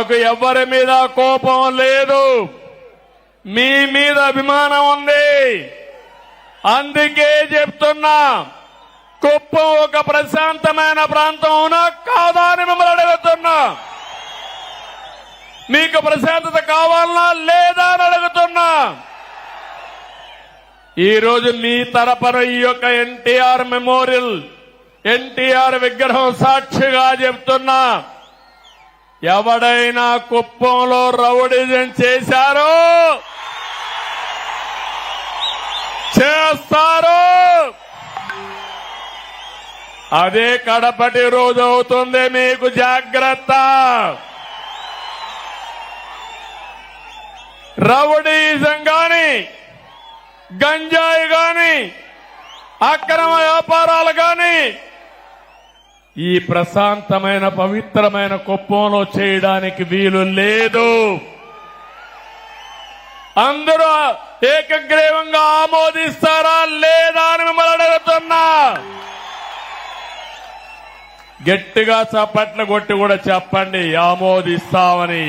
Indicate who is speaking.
Speaker 1: నాకు ఎవరి మీద కోపం లేదు, మీ మీద అభిమానం ఉంది. అందుకే చెప్తున్నా, కుప్పం ఒక ప్రశాంతమైన ప్రాంతం అవునా కాదా అని మిమ్మల్ని అడుగుతున్నా. మీకు ప్రశాంతత కావాలనా లేదా అని అడుగుతున్నా. ఈ రోజు మీ తరపున ఈ యొక్క ఎన్టీఆర్ మెమోరియల్, ఎన్టీఆర్ విగ్రహం సాక్షిగా చెప్తున్నా, ఎవడైనా కుప్పంలో రౌడీజం చేశారో చేస్తారు. అదే కడపటి రోజు అవుతుంది, మీకు జాగ్రత్త. రౌడీజం గాని, గంజాయి గాని, అక్రమ వ్యాపారాలు గాని ఈ ప్రశాంతమైన పవిత్రమైన కుప్పంలో చేయడానికి వీలు లేదు. అందరూ ఏకగ్రీవంగా ఆమోదిస్తారా లేదా అని మిమ్మల్ని అడుగుతున్నా. గట్టిగా చప్పట్లు కొట్టి కూడా చెప్పండి ఆమోదిస్తామని.